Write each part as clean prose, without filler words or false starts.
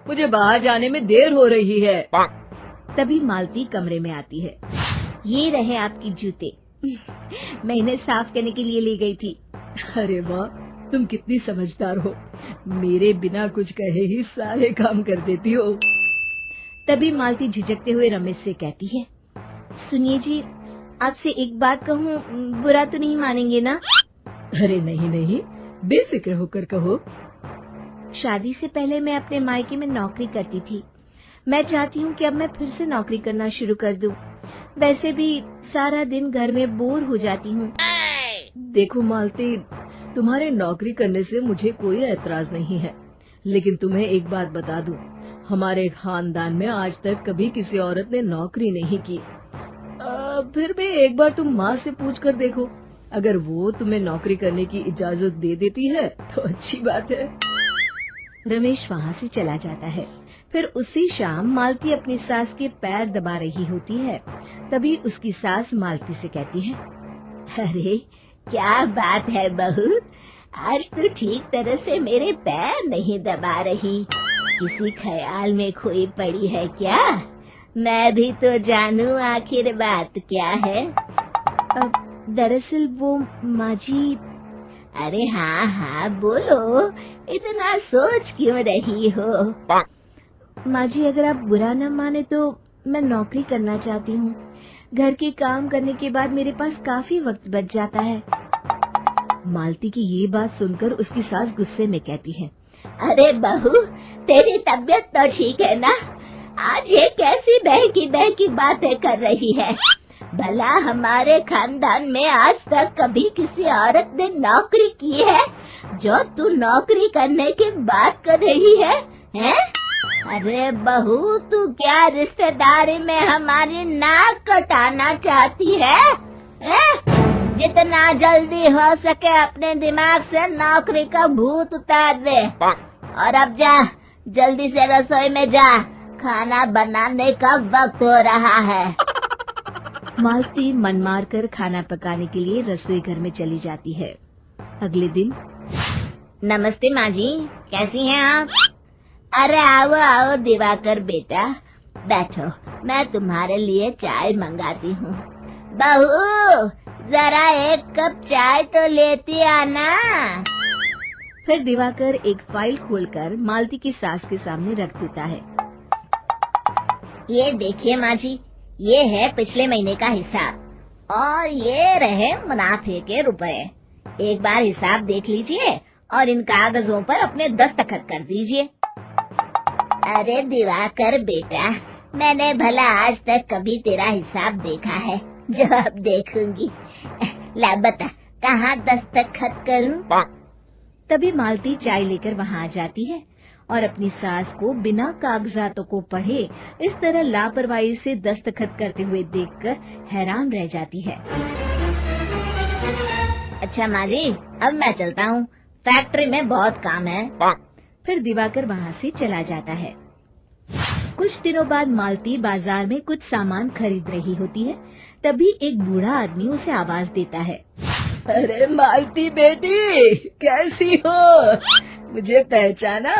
मुझे बाहर जाने में देर हो रही है। तभी मालती कमरे में आती है। ये रहे आपके जूते। मैं इन्हें साफ करने के लिए ले गई थी। अरे वाह, तुम कितनी समझदार हो, मेरे बिना कुछ कहे ही सारे काम कर देती हो। तभी मालती झिझकते हुए रमेश से कहती है, सुनिए जी, आपसे एक बात कहूँ, बुरा तो नहीं मानेंगे ना? अरे नहीं नहीं, बेफिक्र होकर कहो। शादी से पहले मैं अपने मायके में नौकरी करती थी। मैं चाहती हूँ कि अब मैं फिर से नौकरी करना शुरू कर दूँ। वैसे भी सारा दिन घर में बोर हो जाती हूँ। देखो मालती, तुम्हारे नौकरी करने से मुझे कोई एतराज नहीं है, लेकिन तुम्हें एक बात बता दूं, हमारे खानदान में आज तक कभी किसी औरत ने नौकरी नहीं की। फिर भी एक बार तुम माँ से पूछ कर देखो, अगर वो तुम्हें नौकरी करने की इजाजत दे देती है तो अच्छी बात है। रमेश वहाँ से चला जाता है। फिर उसी शाम मालती अपनी सास के पैर दबा रही होती है। तभी उसकी सास मालती से कहती है, अरे क्या बात है बहू, आज तो ठीक तरह से मेरे पैर नहीं दबा रही। किसी ख्याल में खोई पड़ी है क्या? मैं भी तो जानूं आखिर बात क्या है। दरअसल वो माँ जी। अरे हाँ हाँ बोलो, इतना सोच क्यों रही हो? माँ जी, अगर आप बुरा न माने तो मैं नौकरी करना चाहती हूँ। घर के काम करने के बाद मेरे पास काफी वक्त बच जाता है। मालती की ये बात सुनकर उसकी सास गुस्से में कहती है, अरे बहू, तेरी तबीयत तो ठीक है ना? आज ये कैसी बहकी बातें कर रही है? भला हमारे खानदान में आज तक कभी किसी औरत ने नौकरी की है जो तू नौकरी करने की बात कर रही है, हैं? अरे बहू, तू क्या रिश्तेदारी में हमारी नाक कटाना चाहती है? जितना जल्दी हो सके अपने दिमाग से नौकरी का भूत उतार दे, और अब जा, जल्दी से रसोई में जा, खाना बनाने का वक्त हो रहा है। मालती मन मार कर खाना पकाने के लिए रसोई घर में चली जाती है। अगले दिन, नमस्ते माँ जी, कैसी हैं आप? अरे आओ आओ दिवाकर बेटा, बैठो, मैं तुम्हारे लिए चाय मंगाती हूँ। बहू, जरा एक कप चाय तो लेती आना। फिर दिवाकर एक फाइल खोलकर मालती की सास के सामने रख देता है। ये देखिए माँ जी, ये है पिछले महीने का हिसाब और ये रहे मुनाफे के रुपए। एक बार हिसाब देख लीजिए और इन कागजों पर अपने दस्तखत कर दीजिए। अरे दिवाकर बेटा, मैंने भला आज तक कभी तेरा हिसाब देखा है जो अब देखूंगी? ला बता, कहाँ दस्तखत करूं? तभी मालती चाय लेकर वहाँ आ जाती है और अपनी सास को बिना कागजातों को पढ़े इस तरह लापरवाही से दस्तखत करते हुए देखकर हैरान रह जाती है। अच्छा माँ जी, अब मैं चलता हूँ, फैक्ट्री में बहुत काम है। फिर दिवाकर वहाँ से चला जाता है। कुछ दिनों बाद मालती बाजार में कुछ सामान खरीद रही होती है। तभी एक बूढ़ा आदमी उसे आवाज देता है, अरे मालती बेटी, कैसी हो? मुझे पहचाना?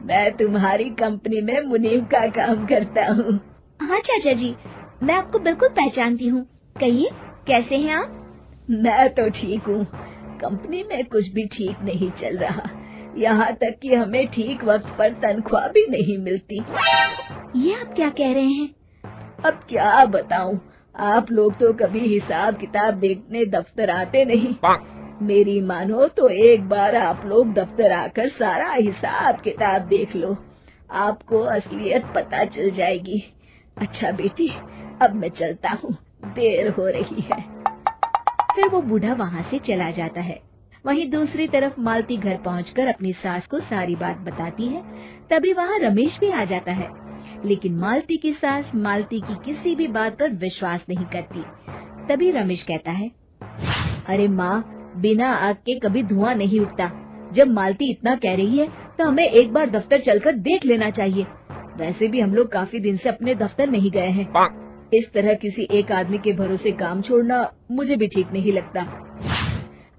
मैं तुम्हारी कंपनी में मुनीम का काम करता हूँ। हाँ चाचा जी, मैं आपको बिल्कुल पहचानती हूँ। कहिए, कैसे हैं आप? मैं तो ठीक हूँ, कंपनी में कुछ भी ठीक नहीं चल रहा, यहाँ तक कि हमें ठीक वक्त पर तनख्वाह भी नहीं मिलती। ये आप क्या कह रहे हैं? अब क्या बताऊं, आप लोग तो कभी हिसाब किताब देखने दफ्तर आते नहीं। मेरी मानो तो एक बार आप लोग दफ्तर आकर सारा हिसाब किताब देख लो, आपको असलियत पता चल जाएगी। अच्छा बेटी, अब मैं चलता हूँ, देर हो रही है। फिर वो बूढ़ा वहाँ से चला जाता है। वहीं दूसरी तरफ मालती घर पहुंचकर अपनी सास को सारी बात बताती है। तभी वहाँ रमेश भी आ जाता है, लेकिन मालती की सास मालती की किसी भी बात पर विश्वास नहीं करती। तभी रमेश कहता है, अरे माँ, बिना आग के कभी धुआं नहीं उठता। जब मालती इतना कह रही है तो हमें एक बार दफ्तर चलकर देख लेना चाहिए। वैसे भी हम लोग काफी दिन से अपने दफ्तर नहीं गए हैं। इस तरह किसी एक आदमी के भरोसे काम छोड़ना मुझे भी ठीक नहीं लगता।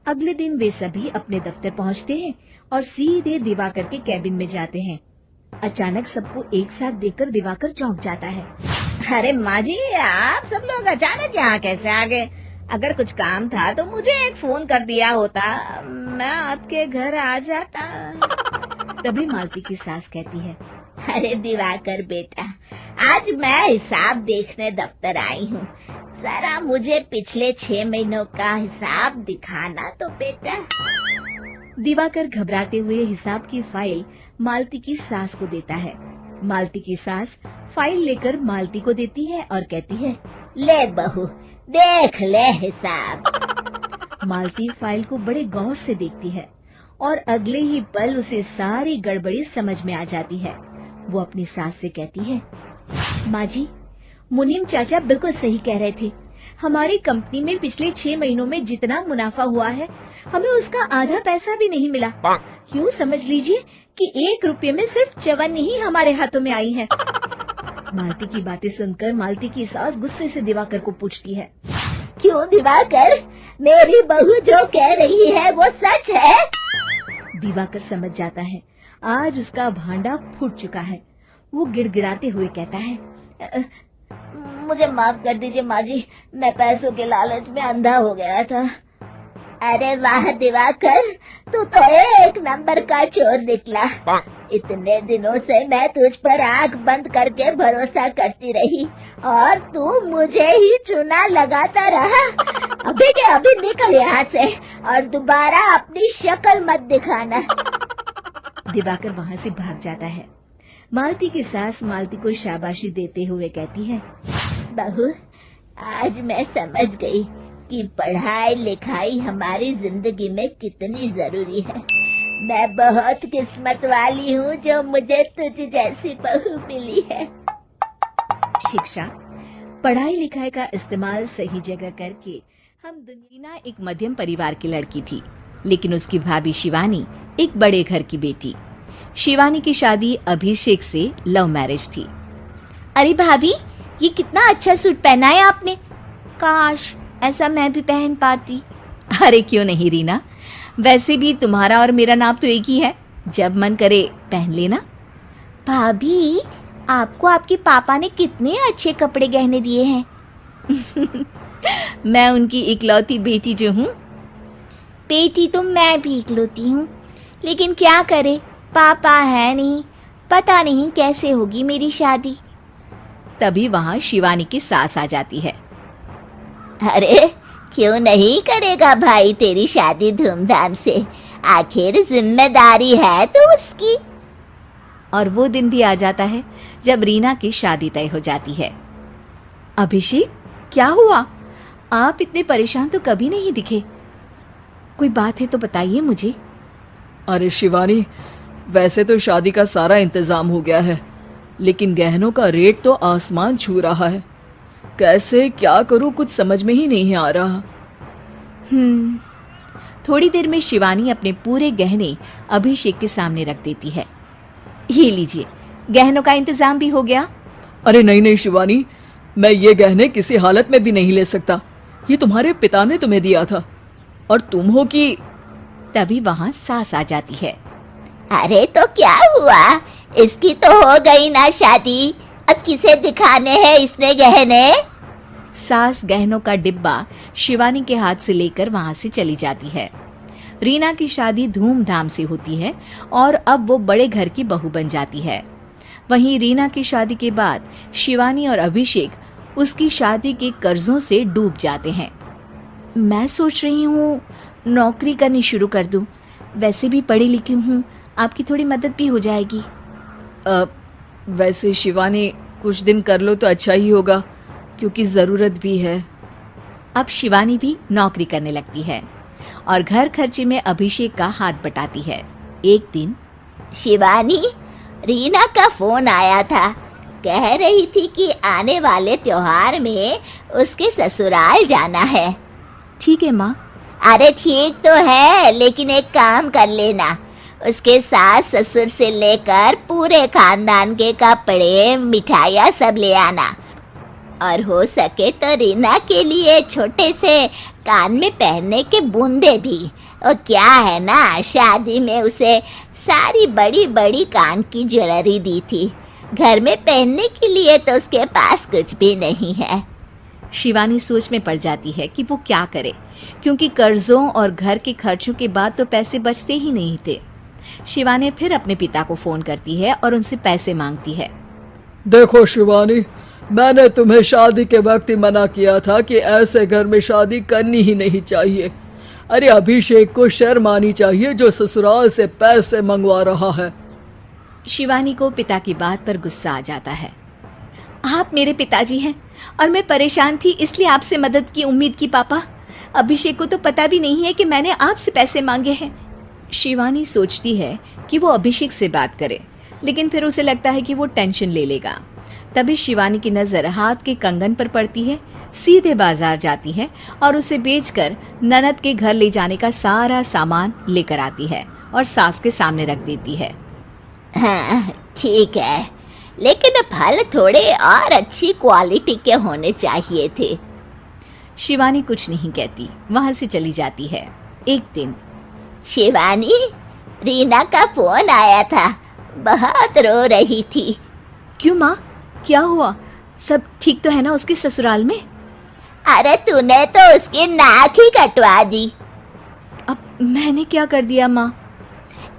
अगले दिन वे सभी अपने दफ्तर पहुंचते हैं और सीधे दिवाकर के कैबिन में जाते हैं। अचानक सबको एक साथ देखकर दिवाकर चौंक जाता है। अरे माँ जी, आप सब लोग अचानक यहाँ कैसे आ गए? अगर कुछ काम था तो मुझे एक फोन कर दिया होता, मैं आपके घर आ जाता। तभी मालती की सास कहती है, अरे दिवाकर बेटा, आज मैं हिसाब देखने दफ्तर आई हूँ, जरा मुझे पिछले 6 महीनों का हिसाब दिखाना तो बेटा। दिवाकर घबराते हुए हिसाब की फाइल मालती की सास को देता है। मालती की सास फाइल लेकर मालती को देती है और कहती है, ले बहू, देख ले हिसाब। मालती फाइल को बड़े गौर से देखती है और अगले ही पल उसे सारी गड़बड़ी समझ में आ जाती है। वो अपनी सास से कहती है, माँ जी, मुनीम चाचा बिल्कुल सही कह रहे थे। हमारी कंपनी में पिछले 6 महीनों में जितना मुनाफा हुआ है, हमें उसका आधा पैसा भी नहीं मिला। यूँ समझ लीजिए कि 1 रुपये में सिर्फ चवन्नी ही हमारे हाथों में आई है। मालती की बातें सुनकर मालती की सास गुस्से से दिवाकर को पूछती है, क्यों दिवाकर, मेरी बहू जो कह रही है वो सच है? दिवाकर समझ जाता है आज उसका भांडा फूट चुका है। वो गिड़गिड़ाते हुए कहता है, मुझे माफ कर दीजिए माँ जी, मैं पैसों के लालच में अंधा हो गया था। अरे वाह दिवाकर, तू तो एक नंबर का चोर निकला। इतने दिनों से मैं तुझ पर आंख बंद करके भरोसा करती रही और तू मुझे ही चुना लगाता रहा। अभी के अभी निकल यहाँ से और दोबारा अपनी शक्ल मत दिखाना। दिवाकर वहाँ से भाग जाता है। मालती की सास मालती को शाबाशी देते हुए कहती है, बहू, आज मैं समझ गई कि पढ़ाई लिखाई हमारी जिंदगी में कितनी जरूरी है। मैं बहुत किस्मत वाली हूँ जो मुझे तुझ जैसी बहू मिली है। शिक्षा, पढ़ाई लिखाई का इस्तेमाल सही जगह करके हम रीना एक मध्यम परिवार की लड़की थी, लेकिन उसकी भाभी शिवानी एक बड़े घर की बेटी। शिवानी की शादी अभिषेक से लव मैरिज थी। अरे भाभी, ये कितना अच्छा सूट पहना है आपने, काश ऐसा मैं भी पहन पाती। अरे क्यों नहीं रीना, वैसे भी तुम्हारा और मेरा नाप तो एक ही है, जब मन करे पहन लेना। भाभी, आपको आपके पापा ने कितने अच्छे कपड़े गहने दिए हैं। मैं उनकी इकलौती बेटी जो हूँ। बेटी तो मैं भी इकलौती हूँ, लेकिन क्या करे, पापा है नहीं, पता नहीं कैसे होगी मेरी शादी। तभी वहाँ शिवानी की सास आ जाती है। अरे क्यों नहीं करेगा भाई तेरी शादी धूमधाम से, आखिर जिम्मेदारी है तो उसकी। और वो दिन भी आ जाता है जब रीना की शादी तय हो जाती है। अभिषेक, क्या हुआ? आप इतने परेशान तो कभी नहीं दिखे, कोई बात है तो बताइए मुझे। अरे शिवानी, वैसे तो शादी का सारा इंतजाम हो गया है, लेकिन गहनों का रेट तो आसमान छू रहा है। कैसे क्या करूं, कुछ समझ में ही नहीं आ रहा। थोड़ी देर में शिवानी अपने पूरे गहने अभिषेक के सामने रख देती है। ये लीजिए, गहनों का इंतजाम भी हो गया। अरे नहीं नहीं शिवानी, मैं ये गहने किसी हालत में भी नहीं ले सकता। ये तुम्हारे पिता ने तुम्हें दिया था और तुम हो कि। तभी वहां सास आ जाती है। अरे तो क्या हुआ, इसकी तो हो गई ना शादी, अब किसे दिखाने हैं इसने गहने। सास गहनों का डिब्बा शिवानी के हाथ से लेकर वहां से चली जाती है। रीना की शादी धूमधाम से होती है और अब वो बड़े घर की बहू बन जाती है। वहीं रीना की शादी के बाद शिवानी और अभिषेक उसकी शादी के कर्जों से डूब जाते हैं। मैं सोच रही हूँ नौकरी करनी शुरू कर दूँ, वैसे भी पढ़ी लिखी हूँ, आपकी थोड़ी मदद भी हो जाएगी। वैसे शिवानी, कुछ दिन कर लो तो अच्छा ही होगा, क्योंकि ज़रूरत भी है। अब शिवानी भी नौकरी करने लगती है और घर खर्चे में अभिषेक का हाथ बटाती है। एक दिन शिवानी, रीना का फोन आया था, कह रही थी कि आने वाले त्योहार में उसके ससुराल जाना है। ठीक है माँ। अरे ठीक तो है, लेकिन एक काम कर लेना, उसके सास ससुर से लेकर पूरे खानदान के कपड़े मिठाइयाँ सब ले आना, और हो सके तो रीना के लिए छोटे से कान में पहनने के बूंदे भी। और क्या है ना, शादी में उसे सारी बड़ी बड़ी कान की ज्वेलरी दी थी। घर में पहनने के लिए तो उसके पास कुछ भी नहीं है। शिवानी सोच में पड़ जाती है कि वो क्या करे, क्योंकि कर्जों और घर के खर्चों के बाद तो पैसे बचते ही नहीं थे। शिवानी फिर अपने पिता को फोन करती है और उनसे पैसे मांगती है। देखो शिवानी, मैंने तुम्हें शादी के वक्त ही मना किया था कि ऐसे घर में शादी करनी ही नहीं चाहिए। अरे अभिषेक को शर्म आनी चाहिए जो ससुराल से पैसे मंगवा रहा है। शिवानी को पिता की बात पर गुस्सा आ जाता है। आप मेरे पिताजी हैं और मैं परेशान थी इसलिए आपसे मदद की उम्मीद की पापा। अभिषेक को तो पता भी नहीं है कि मैंने आपसे पैसे मांगे हैं। शिवानी सोचती है कि वो अभिषेक से बात करे, लेकिन फिर उसे लगता है कि वो टेंशन ले लेगा। तभी शिवानी की नजर हाथ के कंगन पर पड़ती है। सीधे बाजार जाती है और उसे बेचकर ननद के घर ले जाने का सारा सामान लेकर आती है और सास के सामने रख देती है। हाँ ठीक है, लेकिन फल थोड़े और अच्छी क्वालिटी के होने चाहिए थे। शिवानी कुछ नहीं कहती, वहां से चली जाती है। एक दिन शिवानी, रीना का फोन आया था, बहुत रो रही थी। क्यों माँ, क्या हुआ? सब ठीक तो है ना उसके ससुराल में? अरे तूने तो उसकी नाक ही कटवा दी। अब मैंने क्या कर दिया माँ?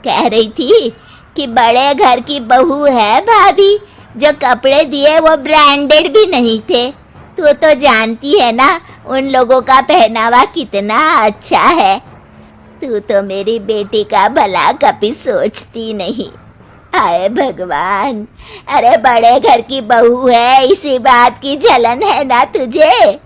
कह रही थी कि बड़े घर की बहू है भाभी, जो कपड़े दिए वो ब्रांडेड भी नहीं थे। तू तो जानती है ना उन लोगों का पहनावा कितना अच्छा है। तू तो मेरी बेटी का भला कभी सोचती नहीं। हाय भगवान, अरे बड़े घर की बहू है इसी बात की जलन है ना तुझे,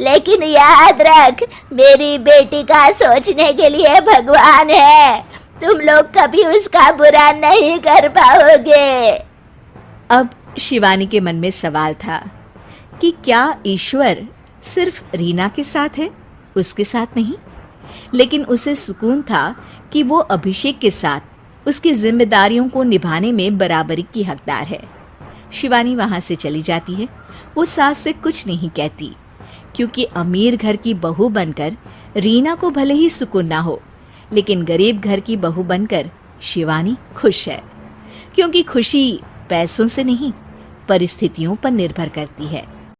लेकिन याद रख मेरी बेटी का सोचने के लिए भगवान है। तुम लोग कभी उसका बुरा नहीं कर पाओगे। अब शिवानी के मन में सवाल था कि क्या ईश्वर सिर्फ रीना के साथ है, उसके साथ नहीं? लेकिन उसे सुकून था कि वो अभिषेक के साथ उसकी जिम्मेदारियों को निभाने में बराबरी की हकदार है। शिवानी वहां से चली जाती है। वो सास से कुछ नहीं कहती, क्योंकि अमीर घर की बहू बनकर रीना को भले ही सुकून ना हो, लेकिन गरीब घर की बहू बनकर शिवानी खुश है, क्योंकि खुशी पैसों से नहीं परिस्थितियों पर निर्भर करती है।